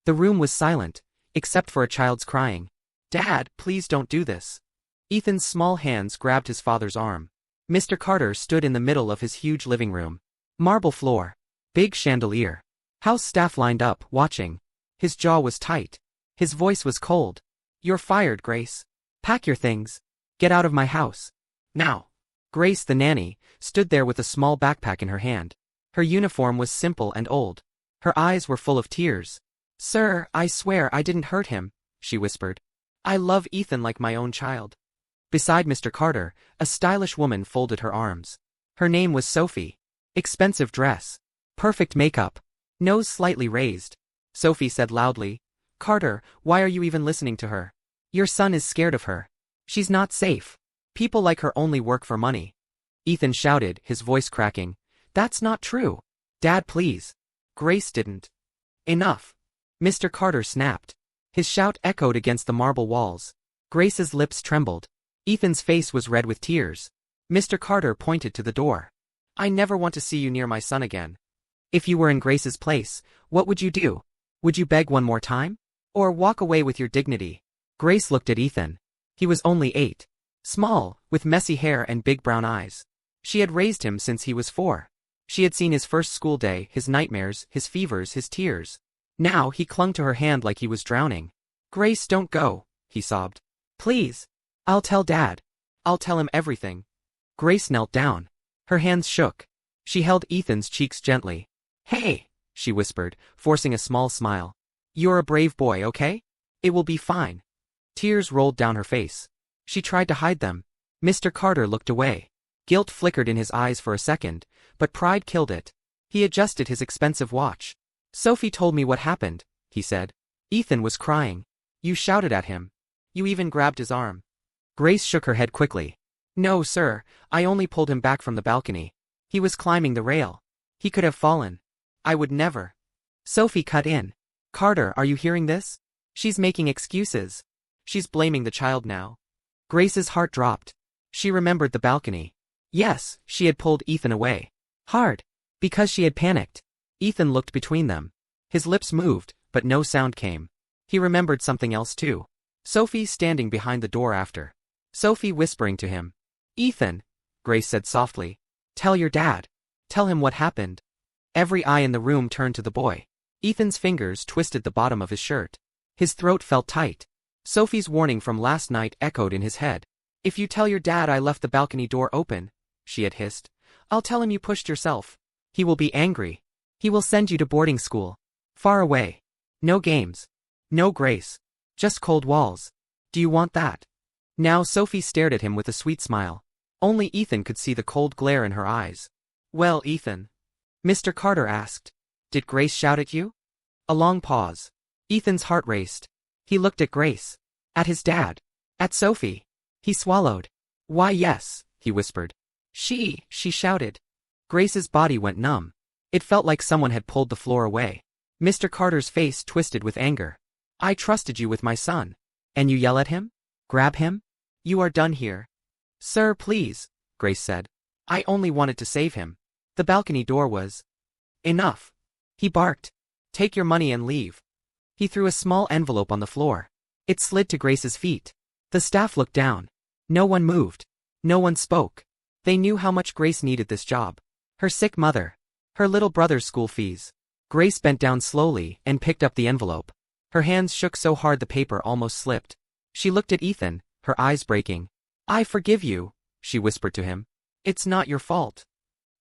The room was silent, except for a child's crying. "Dad, please don't do this." Ethan's small hands grabbed his father's arm. Mr. Carter stood in the middle of his huge living room. Marble floor. Big chandelier. House staff lined up, watching. His jaw was tight. His voice was cold. "You're fired, Grace. Pack your things. Get out of my house. Now." Grace, the nanny, stood there with a small backpack in her hand. Her uniform was simple and old. Her eyes were full of tears. "Sir, I swear I didn't hurt him," she whispered. "I love Ethan like my own child." Beside Mr. Carter, a stylish woman folded her arms. Her name was Sophie. Expensive dress. Perfect makeup. Nose slightly raised. Sophie said loudly, "Carter, why are you even listening to her? Your son is scared of her. She's not safe. People like her only work for money." Ethan shouted, his voice cracking, "That's not true. Dad, please." Grace didn't. "Enough." Mr. Carter snapped. His shout echoed against the marble walls. Grace's lips trembled. Ethan's face was red with tears. Mr. Carter pointed to the door. "I never want to see you near my son again." "If you were in Grace's place, what would you do? Would you beg one more time? Or walk away with your dignity?" Grace looked at Ethan. He was only 8. Small, with messy hair and big brown eyes. She had raised him since he was 4. She had seen his first school day, his nightmares, his fevers, his tears. Now he clung to her hand like he was drowning. "Grace, don't go," he sobbed. "Please. I'll tell Dad. I'll tell him everything." Grace knelt down. Her hands shook. She held Ethan's cheeks gently. "Hey," she whispered, forcing a small smile. "You're a brave boy, okay? It will be fine." Tears rolled down her face. She tried to hide them. Mr. Carter looked away. Guilt flickered in his eyes for a second, but pride killed it. He adjusted his expensive watch. "Sophie told me what happened," he said. "Ethan was crying. You shouted at him. You even grabbed his arm." Grace shook her head quickly. "No, sir, I only pulled him back from the balcony. He was climbing the rail. He could have fallen. I would never." Sophie cut in. "Carter, are you hearing this? She's making excuses. She's blaming the child now." Grace's heart dropped. She remembered the balcony. Yes, she had pulled Ethan away. Hard. Because she had panicked. Ethan looked between them. His lips moved, but no sound came. He remembered something else too. Sophie standing behind the door after. Sophie whispering to him. "Ethan," Grace said softly. "Tell your dad. Tell him what happened." Every eye in the room turned to the boy. Ethan's fingers twisted the bottom of his shirt. His throat felt tight. Sophie's warning from last night echoed in his head. "If you tell your dad I left the balcony door open," she had hissed, "I'll tell him you pushed yourself. He will be angry. He will send you to boarding school. Far away. No games. No Grace. Just cold walls. Do you want that?" Now Sophie stared at him with a sweet smile. Only Ethan could see the cold glare in her eyes. "Well, Ethan?" Mr. Carter asked. "Did Grace shout at you?" A long pause. Ethan's heart raced. He looked at Grace. At his dad. At Sophie. He swallowed. "Why yes," he whispered. She shouted. Grace's body went numb. It felt like someone had pulled the floor away. Mr. Carter's face twisted with anger. "I trusted you with my son. And you yell at him? Grab him? You are done here." "Sir, please," Grace said. "I only wanted to save him. The balcony door was..." "Enough." He barked. "Take your money and leave." He threw a small envelope on the floor. It slid to Grace's feet. The staff looked down. No one moved. No one spoke. They knew how much Grace needed this job. Her sick mother. Her little brother's school fees. Grace bent down slowly and picked up the envelope. Her hands shook so hard the paper almost slipped. She looked at Ethan, her eyes breaking. "I forgive you," she whispered to him. "It's not your fault."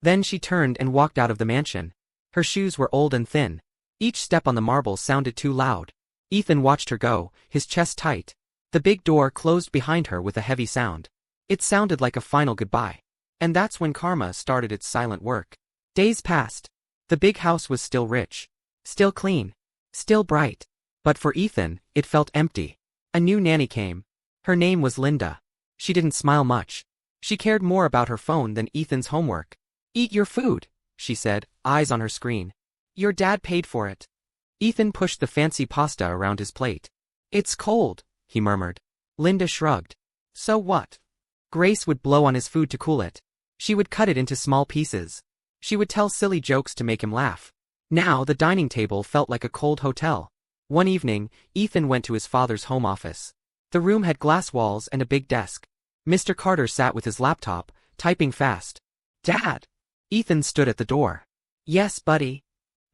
Then she turned and walked out of the mansion. Her shoes were old and thin. Each step on the marble sounded too loud. Ethan watched her go, his chest tight. The big door closed behind her with a heavy sound. It sounded like a final goodbye. And that's when karma started its silent work. Days passed. The big house was still rich. Still clean. Still bright. But for Ethan, it felt empty. A new nanny came. Her name was Linda. She didn't smile much. She cared more about her phone than Ethan's homework. "Eat your food," she said, eyes on her screen. "Your dad paid for it." Ethan pushed the fancy pasta around his plate. "It's cold," he murmured. Linda shrugged. "So what?" Grace would blow on his food to cool it. She would cut it into small pieces. She would tell silly jokes to make him laugh. Now the dining table felt like a cold hotel. One evening, Ethan went to his father's home office. The room had glass walls and a big desk. Mr. Carter sat with his laptop, typing fast. Dad! Ethan stood at the door. Yes, buddy.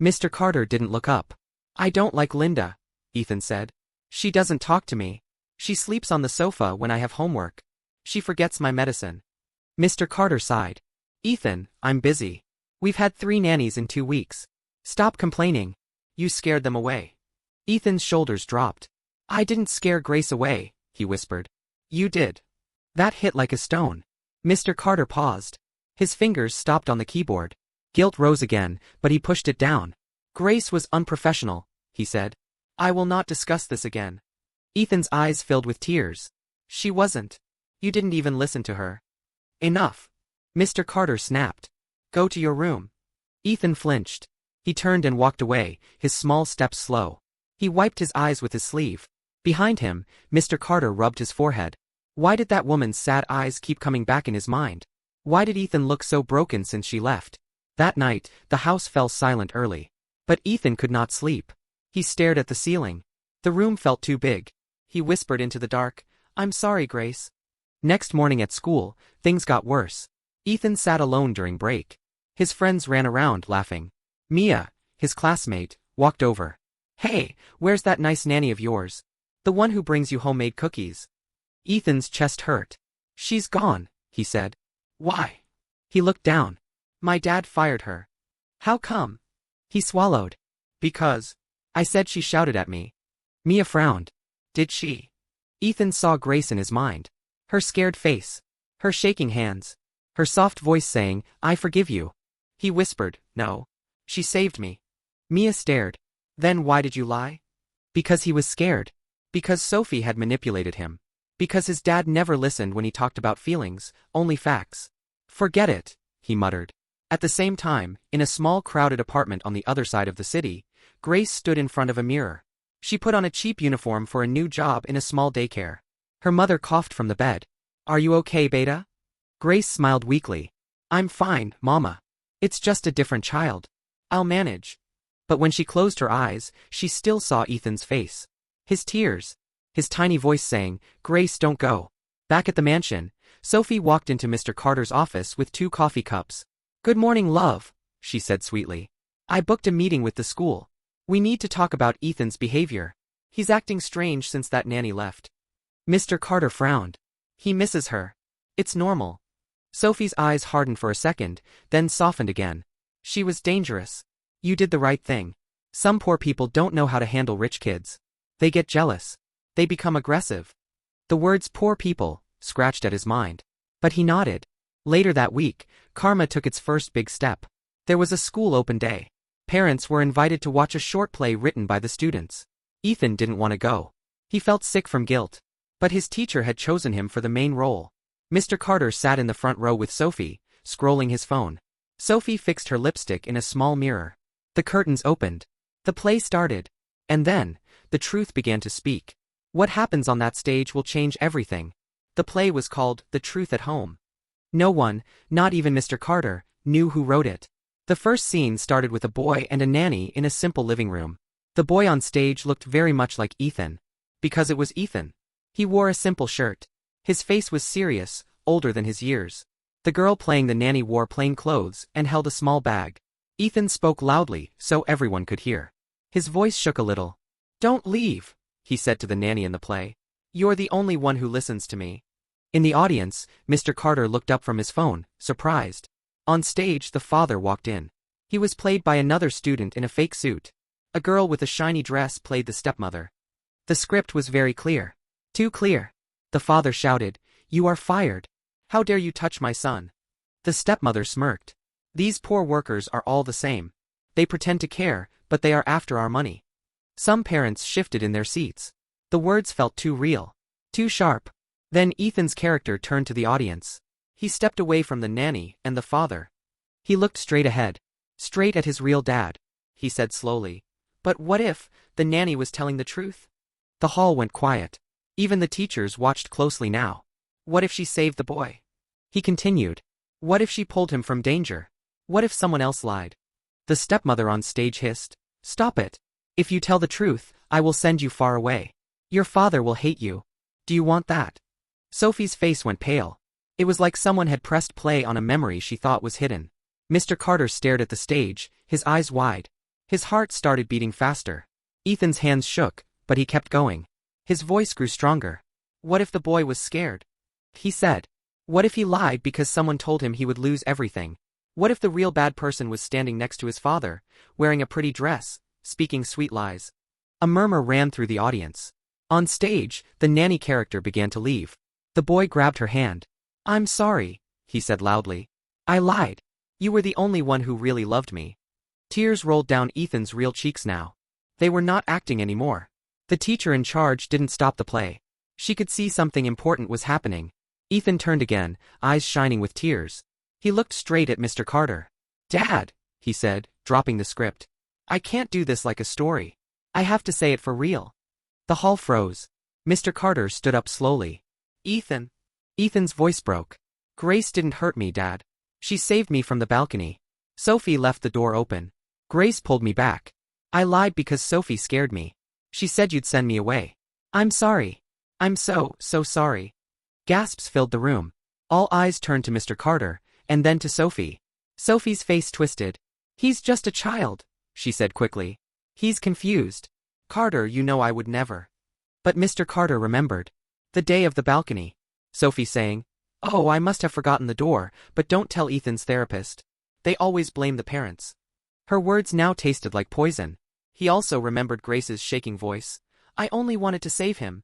Mr. Carter didn't look up. I don't like Linda, Ethan said. She doesn't talk to me. She sleeps on the sofa when I have homework. She forgets my medicine. Mr. Carter sighed. Ethan, I'm busy. We've had 3 nannies in 2 weeks. Stop complaining. You scared them away. Ethan's shoulders dropped. I didn't scare Grace away, he whispered. You did. That hit like a stone. Mr. Carter paused. His fingers stopped on the keyboard. Guilt rose again, but he pushed it down. Grace was unprofessional, he said. I will not discuss this again. Ethan's eyes filled with tears. She wasn't. You didn't even listen to her. Enough. Mr. Carter snapped. Go to your room. Ethan flinched. He turned and walked away, his small steps slow. He wiped his eyes with his sleeve. Behind him, Mr. Carter rubbed his forehead. Why did that woman's sad eyes keep coming back in his mind? Why did Ethan look so broken since she left? That night, the house fell silent early. But Ethan could not sleep. He stared at the ceiling. The room felt too big. He whispered into the dark, I'm sorry, Grace. Next morning at school, things got worse. Ethan sat alone during break. His friends ran around, laughing. Mia, his classmate, walked over. Hey, where's that nice nanny of yours? The one who brings you homemade cookies. Ethan's chest hurt. She's gone, he said. Why? He looked down. My dad fired her. How come? He swallowed. Because. I said she shouted at me. Mia frowned. Did she? Ethan saw Grace in his mind. Her scared face. Her shaking hands. Her soft voice saying, I forgive you. He whispered, No. She saved me. Mia stared. Then why did you lie? Because he was scared. Because Sophie had manipulated him. Because his dad never listened when he talked about feelings, only facts. Forget it, he muttered. At the same time, in a small crowded apartment on the other side of the city, Grace stood in front of a mirror. She put on a cheap uniform for a new job in a small daycare. Her mother coughed from the bed. Are you okay, Beta? Grace smiled weakly. I'm fine, Mama. It's just a different child. I'll manage. But when she closed her eyes, she still saw Ethan's face. His tears. His tiny voice saying, Grace, don't go. Back at the mansion, Sophie walked into Mr. Carter's office with 2 coffee cups. Good morning, love, she said sweetly. I booked a meeting with the school. We need to talk about Ethan's behavior. He's acting strange since that nanny left. Mr. Carter frowned. He misses her. It's normal. Sophie's eyes hardened for a second, then softened again. She was dangerous. You did the right thing. Some poor people don't know how to handle rich kids. They get jealous. They become aggressive. The words poor people scratched at his mind. But he nodded. Later that week, Karma took its first big step. There was a school open day. Parents were invited to watch a short play written by the students. Ethan didn't want to go. He felt sick from guilt. But his teacher had chosen him for the main role. Mr. Carter sat in the front row with Sophie, scrolling his phone. Sophie fixed her lipstick in a small mirror. The curtains opened. The play started. And then, the truth began to speak. What happens on that stage will change everything. The play was called The Truth at Home. No one, not even Mr. Carter, knew who wrote it. The first scene started with a boy and a nanny in a simple living room. The boy on stage looked very much like Ethan. Because it was Ethan. He wore a simple shirt. His face was serious, older than his years. The girl playing the nanny wore plain clothes and held a small bag. Ethan spoke loudly, so everyone could hear. His voice shook a little. Don't leave, he said to the nanny in the play. You're the only one who listens to me. In the audience, Mr. Carter looked up from his phone, surprised. On stage, the father walked in. He was played by another student in a fake suit. A girl with a shiny dress played the stepmother. The script was very clear. Too clear. The father shouted, You are fired. How dare you touch my son? The stepmother smirked. These poor workers are all the same. They pretend to care, but they are after our money. Some parents shifted in their seats. The words felt too real. Too sharp. Then Ethan's character turned to the audience. He stepped away from the nanny and the father. He looked straight ahead. Straight at his real dad. He said slowly. But what if the nanny was telling the truth? The hall went quiet. Even the teachers watched closely now. What if she saved the boy? He continued. What if she pulled him from danger? What if someone else lied? The stepmother on stage hissed. Stop it. If you tell the truth, I will send you far away. Your father will hate you. Do you want that? Sophie's face went pale. It was like someone had pressed play on a memory she thought was hidden. Mr. Carter stared at the stage, his eyes wide. His heart started beating faster. Ethan's hands shook, but he kept going. His voice grew stronger. What if the boy was scared? He said. What if he lied because someone told him he would lose everything? What if the real bad person was standing next to his father, wearing a pretty dress, speaking sweet lies? A murmur ran through the audience. On stage, the nanny character began to leave. The boy grabbed her hand. I'm sorry, he said loudly. I lied. You were the only one who really loved me. Tears rolled down Ethan's real cheeks now. They were not acting anymore. The teacher in charge didn't stop the play. She could see something important was happening. Ethan turned again, eyes shining with tears. He looked straight at Mr. Carter. Dad, he said, dropping the script. I can't do this like a story. I have to say it for real. The hall froze. Mr. Carter stood up slowly. Ethan. Ethan's voice broke. Grace didn't hurt me, Dad. She saved me from the balcony. Sophie left the door open. Grace pulled me back. I lied because Sophie scared me. She said you'd send me away. I'm sorry. I'm so sorry. Gasps filled the room. All eyes turned to Mr. Carter, and then to Sophie. Sophie's face twisted. He's just a child, she said quickly. He's confused. Carter, you know I would never. But Mr. Carter remembered. The day of the balcony. Sophie saying, Oh, I must have forgotten the door, but don't tell Ethan's therapist. They always blame the parents. Her words now tasted like poison. He also remembered Grace's shaking voice. I only wanted to save him.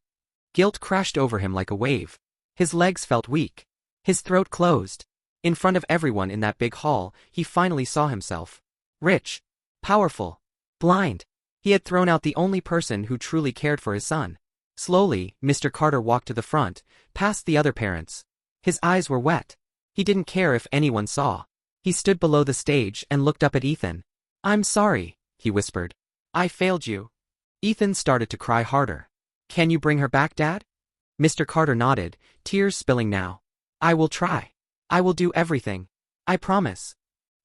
Guilt crashed over him like a wave. His legs felt weak. His throat closed. In front of everyone in that big hall, he finally saw himself. Rich. Powerful. Blind. He had thrown out the only person who truly cared for his son. Slowly, Mr. Carter walked to the front, past the other parents. His eyes were wet. He didn't care if anyone saw. He stood below the stage and looked up at Ethan. I'm sorry, he whispered. I failed you. Ethan started to cry harder. Can you bring her back, Dad? Mr. Carter nodded, tears spilling now. I will try. I will do everything. I promise.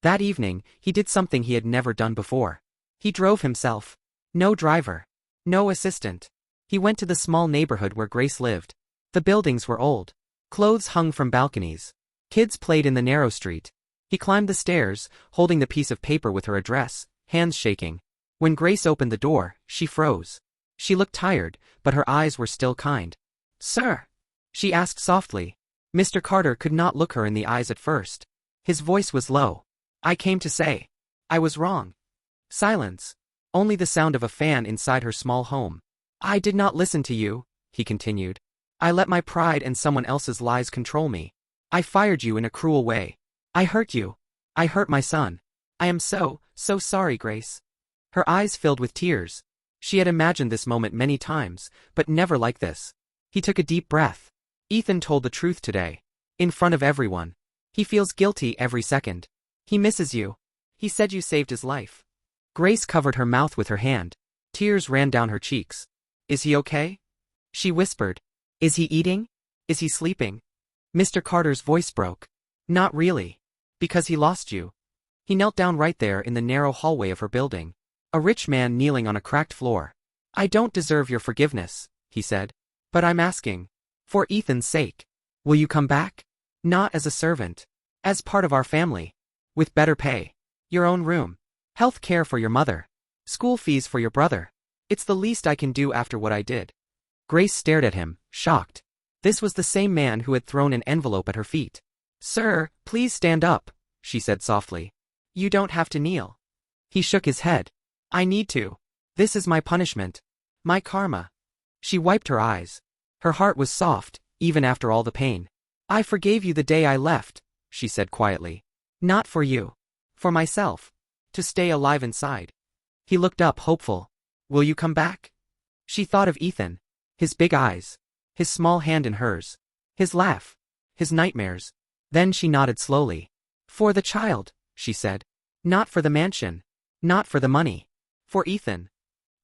That evening, he did something he had never done before. He drove himself. No driver. No assistant. He went to the small neighborhood where Grace lived. The buildings were old. Clothes hung from balconies. Kids played in the narrow street. He climbed the stairs, holding the piece of paper with her address, hands shaking. When Grace opened the door, she froze. She looked tired, but her eyes were still kind. Sir? She asked softly. Mr. Carter could not look her in the eyes at first. His voice was low. I came to say. I was wrong. Silence. Only the sound of a fan inside her small home. I did not listen to you, he continued. I let my pride and someone else's lies control me. I fired you in a cruel way. I hurt you. I hurt my son. I am so sorry, Grace. Her eyes filled with tears. She had imagined this moment many times, but never like this. He took a deep breath. Ethan told the truth today. In front of everyone. He feels guilty every second. He misses you. He said you saved his life. Grace covered her mouth with her hand. Tears ran down her cheeks. Is he okay? She whispered. Is he eating? Is he sleeping? Mr. Carter's voice broke. Not really. Because he lost you. He knelt down right there in the narrow hallway of her building. A rich man kneeling on a cracked floor. I don't deserve your forgiveness, he said. But I'm asking. For Ethan's sake. Will you come back? Not as a servant. As part of our family. With better pay. Your own room. Health care for your mother. School fees for your brother. It's the least I can do after what I did. Grace stared at him, shocked. This was the same man who had thrown an envelope at her feet. Sir, please stand up, she said softly. You don't have to kneel. He shook his head. I need to. This is my punishment. My karma. She wiped her eyes. Her heart was soft, even after all the pain. I forgave you the day I left, she said quietly. Not for you. For myself. To stay alive inside. He looked up hopeful. Will you come back? She thought of Ethan. His big eyes. His small hand in hers. His laugh. His nightmares. Then she nodded slowly. For the child, she said. Not for the mansion. Not for the money. For Ethan.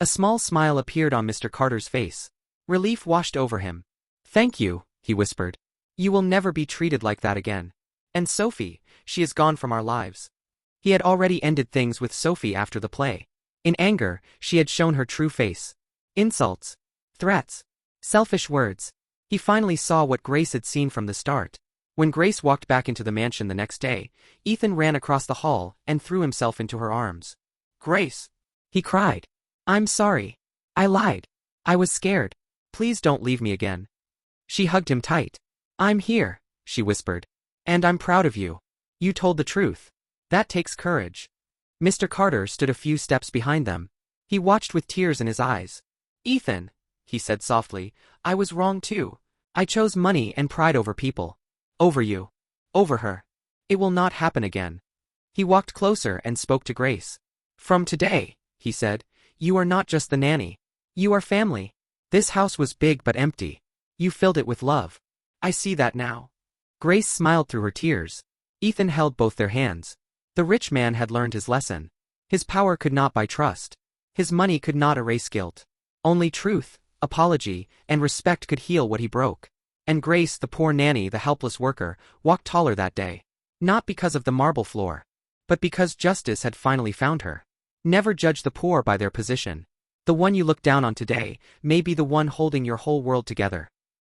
A small smile appeared on Mr. Carter's face. Relief washed over him. Thank you, he whispered. You will never be treated like that again. And Sophie, she is gone from our lives. He had already ended things with Sophie after the play. In anger, she had shown her true face. Insults. Threats. Selfish words. He finally saw what Grace had seen from the start. When Grace walked back into the mansion the next day, Ethan ran across the hall and threw himself into her arms. "Grace!" he cried. "I'm sorry. I lied. I was scared. Please don't leave me again." She hugged him tight. "I'm here," she whispered. "And I'm proud of you. You told the truth. That takes courage." Mr. Carter stood a few steps behind them. He watched with tears in his eyes. "Ethan," he said softly, "I was wrong too. I chose money and pride over people. Over you. Over her. It will not happen again." He walked closer and spoke to Grace. "From today," he said, "you are not just the nanny. You are family. This house was big but empty. You filled it with love. I see that now." Grace smiled through her tears. Ethan held both their hands. The rich man had learned his lesson. His power could not buy trust. His money could not erase guilt. Only truth, apology, and respect could heal what he broke. And Grace, the poor nanny, the helpless worker, walked taller that day. Not because of the marble floor, but because justice had finally found her. Never judge the poor by their position. The one you look down on today may be the one holding your whole world together.